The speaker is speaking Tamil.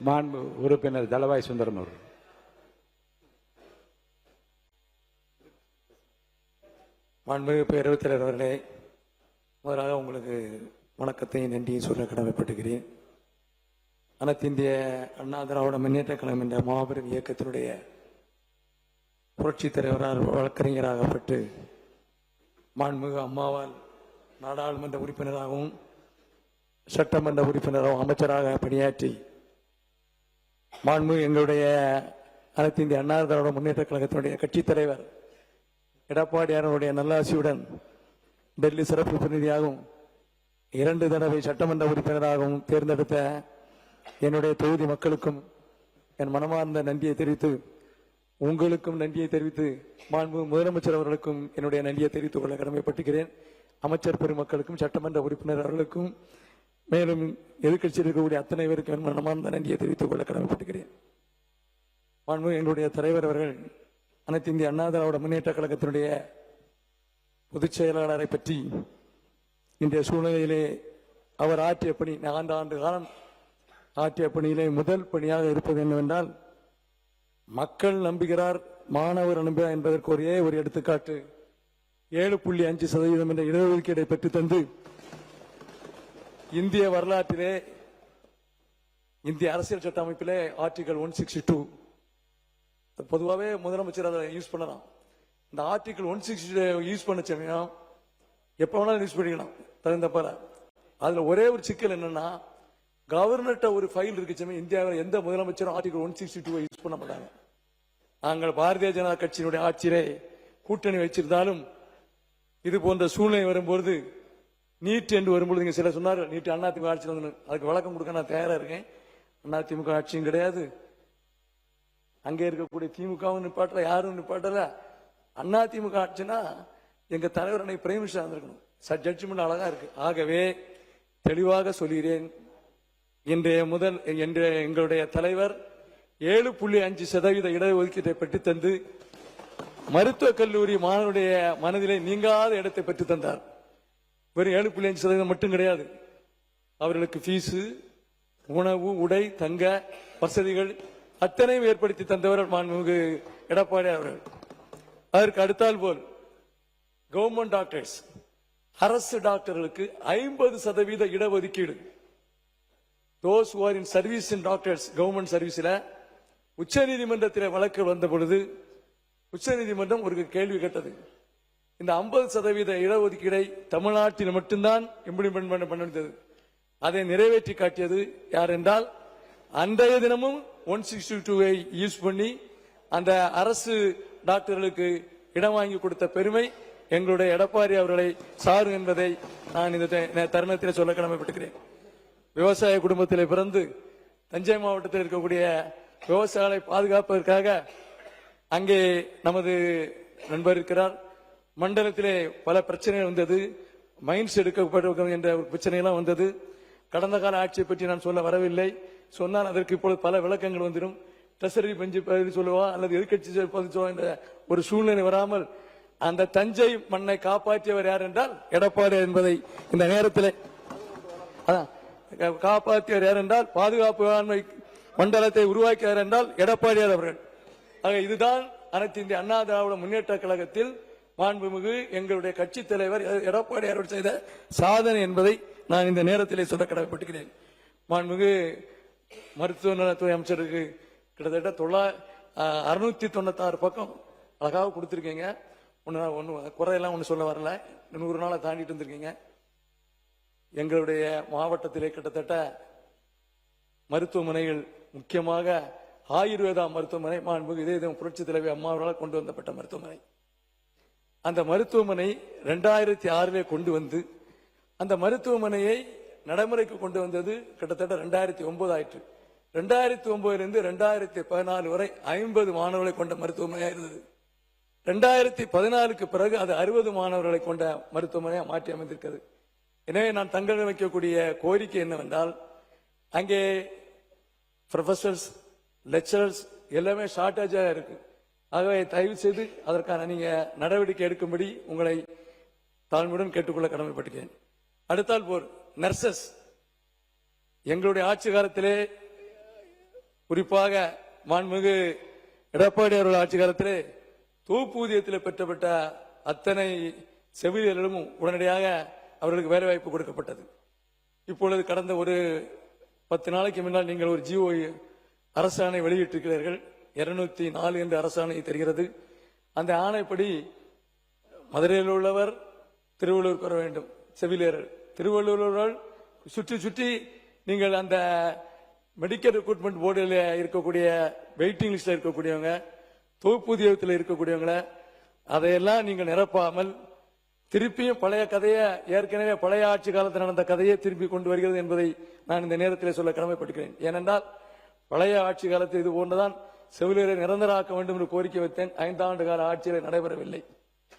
மாண்பு உறுப்பினர் தளவாய் சுந்தரம் அவர்கள். மாண்புமிகு பேரவைத் தலைவர் அவர்களே, முதலாக உங்களுக்கு வணக்கத்தையும் நன்றியும் சொல்ல கடமைப்பட்டுகிறேன். அனைத்து இந்திய அண்ணா திராவிட முன்னேற்ற கழகம் என்ற மாபெரும் இயக்கத்தினுடைய புரட்சித் தலைவரால் வழக்கறிஞராகப்பட்டு மாண்புமிகு அம்மாவால் நாடாளுமன்ற உறுப்பினராகவும் சட்டமன்ற உறுப்பினராகவும் அமைச்சராக பணியாற்றி மாண்புமிகு எங்களுடைய அனைத்து இந்திய அண்ணா திராவிட முன்னேற்ற கழகத்தினுடைய கட்சித் தலைவர் எடப்பாடியாருடைய நல்லாசியுடன் டெல்லி சிறப்பு பிரதிநிதியாகவும் 2 தடவை சட்டமன்ற உறுப்பினராகவும் தேர்ந்தெடுத்த என்னுடைய தொகுதி மக்களுக்கும் என் மனமார்ந்த நன்றியை தெரிவித்து, உங்களுக்கும் நன்றியை தெரிவித்து, மாண்பு முதலமைச்சர் அவர்களுக்கும் என்னுடைய நன்றியை தெரிவித்துக் கொள்ள கடமைப்பட்டுகிறேன். அமைச்சர் பெருமக்களுக்கும் சட்டமன்ற உறுப்பினர் அவர்களுக்கும் மேலும் எதிர்கட்சியில் இருக்கக்கூடிய அத்தனை பேருக்கும் என் மனமார்ந்த நன்றியை தெரிவித்துக் கொள்ள கடமைப்பட்டுகிறேன். மாண்பு எங்களுடைய தலைவர் அவர்கள் அனைத்து இந்திய அண்ணா திராவிட முன்னேற்ற கழகத்தினுடைய பொதுச் செயலாளரை பற்றி இன்றைய சூழ்நிலையிலே அவர் ஆற்றிய பணி, 4 ஆண்டு காலம் ஆற்றிய பணியிலே முதல் பணியாக இருப்பது என்னவென்றால், மக்கள் நம்புகிறார், மாணவர் நம்புகிறார் என்பதற்கு ஒரே ஒரு எடுத்துக்காட்டு 7.5% என்ற இடஒதுக்கீடை பெற்று தந்து இந்திய வரலாற்றிலே இந்திய அரசியல் சட்ட அமைப்பிலே ஆர்டிகல் 162 பொதுவாகவே முதலமைச்சர் அதை யூஸ் பண்ணலாம். இந்த ஆர்டிகல் 160 யூஸ் பண்ண சமயம் எப்ப வேணாலும் யூஸ் பண்ணிக்கலாம் தகுந்தப்ப. அதுல ஒரே ஒரு சிக்கல் என்னன்னா, கவர்னர்கிட்ட ஒரு ஃபைல் இருக்கு சமயம் இந்தியாவில் எந்த முதலமைச்சரும் ஆர்டிகல் 162 யூஸ் பண்ண மாட்டாங்க. நாங்கள் பாரதிய ஜனதா கட்சியினுடைய ஆட்சியிலே கூட்டணி வச்சிருந்தாலும் இது போன்ற சூழ்நிலை வரும்போது, நீட் என்று வரும்போது நீங்க சில சொன்னார் நீட் அதிமுக ஆட்சியில் வந்து, அதுக்கு விளக்கம் கொடுக்க நான் தயாரா இருக்கேன். அதிமுக ஆட்சியும் கிடையாது, அங்கே இருக்கக்கூடிய திமுகவும் நிப்பாட்டல, யாரும் நிப்பாட்டல. அதிமுக ஆட்சினா எங்க தலைவர் அன்னைக்கு பிரைம் மினிஸ்டர் இருந்திருக்கணும். ஜட்ஜ்மெண்ட் அழகா இருக்கு. ஆகவே தெளிவாக சொல்கிறேன், இன்றைய எங்களுடைய தலைவர் 7.5% இடஒதுக்கீட்டை பெற்று தந்து மருத்துவக் கல்லூரி மாணவருடைய மனதிலே நீங்காத இடத்தை பெற்று தந்தார். வெறும் 7.5% மட்டும் கிடையாது, அவர்களுக்கு ஃபீஸு, உணவு, உடை, தங்க வசதிகள் அத்தனையும் ஏற்படுத்தி தந்தவர் மாண்புமிகு எடப்பாடி அவர்கள். அதற்கு அடுத்தால் போல் கவர்மெண்ட் டாக்டர்ஸ், அரசு டாக்டர்களுக்கு 50% இடஒதுக்கீடு. Those who are in service in doctors, government சர்வீஸ்ல உச்ச நீதிமன்றத்தில் வழக்கு வந்த பொழுது உச்ச நீதிமன்றம் ஒரு கேள்வி கேட்டது, இந்த 50% இடஒதுக்கீடை தமிழ்நாட்டில் மட்டும்தான் இம்ப்ளிமெண்ட் பண்ண முடிந்தது. அதை நிறைவேற்றி காட்டியது யார் என்றால், அன்றைய தினமும் 162 யூஸ் பண்ணி அந்த அரசு டாக்டர்களுக்கு இடம் வாங்கி கொடுத்த பெருமை எங்களுடைய எடப்பாடி அவர்களை சாரும் என்பதை நான் இந்த தருணத்தில் சொல்ல கடமைப்பட்டுகிறேன். விவசாய குடும்பத்தில் பிறந்து தஞ்சை மாவட்டத்தில் இருக்கக்கூடிய விவசாயிகளை பாதுகாப்பதற்காக அங்கே நமது நண்பர் இருக்கிறார். மண்டலத்திலே பல பிரச்சனைகள் வந்தது, மைன்ஸ் எடுக்கப்பட்ட என்ற பிரச்சனையெல்லாம் வந்தது. கடந்த கால ஆட்சியை பற்றி நான் சொல்ல வரவில்லை, சொன்னால் அதற்கு இப்பொழுது பல விளக்கங்கள் வந்துடும். ட்ரெஷரி பெஞ்சு பதில் சொல்லுவா அல்லது எதிர்கட்சி பதில் சொல்லுவா என்ற ஒரு சூழ்நிலை வராமல் அந்த தஞ்சை மண்ணை காப்பாற்றியவர் யார் என்றால் எடப்பாடி என்பதை இந்த நேரத்தில் காப்பாற்றியவர் யார் என்றால், பாதுகாப்பு வேளாண்மை மண்டலத்தை உருவாக்கியவர் என்றால் எடப்பாடியார் அவர்கள். ஆக இதுதான் அனைத்து இந்திய அண்ணா திராவிட முன்னேற்ற கழகத்தில் மாண்புமிகு எங்களுடைய கட்சி தலைவர் எடப்பாடியார் செய்த சாதனை என்பதை நான் இந்த நேரத்திலே சொல்ல கடமைப்பட்டுகிறேன். மாண்புமிகு மருத்துவ நலத்துறை அமைச்சருக்கு கிட்டத்தட்ட 696 பக்கம் அழகாக கொடுத்திருக்கீங்க. ஒன்னு குறையெல்லாம் ஒண்ணு சொல்ல வரல, 100 நாளை தாண்டிட்டு இருந்திருக்கீங்க. எங்களுடைய மாவட்டத்திலே கிட்டத்தட்ட மருத்துவமனைகள், முக்கியமாக ஆயுர்வேதா மருத்துவமனை, மாண்புமிகு இதய புரட்சி தலைவி அம்மா அவர்களால் கொண்டு வந்தப்பட்ட மருத்துவமனை. அந்த மருத்துவமனை 2006 கொண்டு வந்து அந்த மருத்துவமனையை நடைமுறைக்கு கொண்டு வந்தது கிட்டத்தட்ட 2009 ஆயிற்று. 2009 2014 வரை 50 மாணவர்களை கொண்ட மருத்துவமனையாக இருந்தது. 2014 பிறகு அது 60 மாணவர்களை கொண்ட மருத்துவமனையாக மாற்றி அமைந்திருக்கிறது. எனவே நான் தங்களிடம் வைக்கக்கூடிய கோரிக்கை என்னவென்றால், அங்கே ப்ரொஃபசர்ஸ், லெக்சரர்ஸ் எல்லாமே ஷார்டேஜாக இருக்கு. ஆகவே தயவு செய்து அதற்கான நீங்க நடவடிக்கை எடுக்கும்படி உங்களை தாழ்மையுடன் கேட்டுக்கொள்ள கடமைப்பட்டுகிறேன். அடுத்தால் போர் நர்சஸ், எங்களுடைய ஆட்சி காலத்திலே குறிப்பாக மாண்புமிகு எடப்பாடி அவர்கள் ஆட்சி காலத்திலே தொகுப்பூதியத்தில் பெற்றப்பட்ட அத்தனை செவிலியர்களும் உடனடியாக அவர்களுக்கு வேலை வாய்ப்பு கொடுக்கப்பட்டது. இப்பொழுது கடந்த ஒரு 10 நாளைக்கு முன்னால் நீங்கள் ஒரு ஜிஓ அரசாணை வெளியிட்டிருக்கிறீர்கள். 204 என்ற அரசாணை தெரிகிறது. அந்த ஆணைப்படி மதுரையில் உள்ளவர் திருவள்ளூருக்கு வர வேண்டும். செவிலியர்கள் திருவள்ளூர் சுற்றி சுற்றி நீங்கள் அந்த மெடிக்கல் ரெக்ரூட்மெண்ட் போர்டில் இருக்கக்கூடிய வெயிட்டிங் லிஸ்ட்ல இருக்கக்கூடியவங்க, தொகுப்பூதியத்தில் இருக்கக்கூடியவங்கள அதையெல்லாம் நீங்கள் நிரப்பாமல் திருப்பியும் பழைய கதையை, ஏற்கனவே பழைய ஆட்சி காலத்தில் நடந்த கதையை திருப்பி கொண்டு வருகிறது என்பதை நான் இந்த நேரத்தில் சொல்ல கடமைப்பட்டுக்கிறேன். ஏனென்றால் பழைய ஆட்சி காலத்தில் இது போன்றுதான் செவிலியரை நிரந்தரமாக்க வேண்டும் என்று கோரிக்கை வைத்தேன். 5 ஆண்டு கால ஆட்சியில் நடைபெறவில்லை.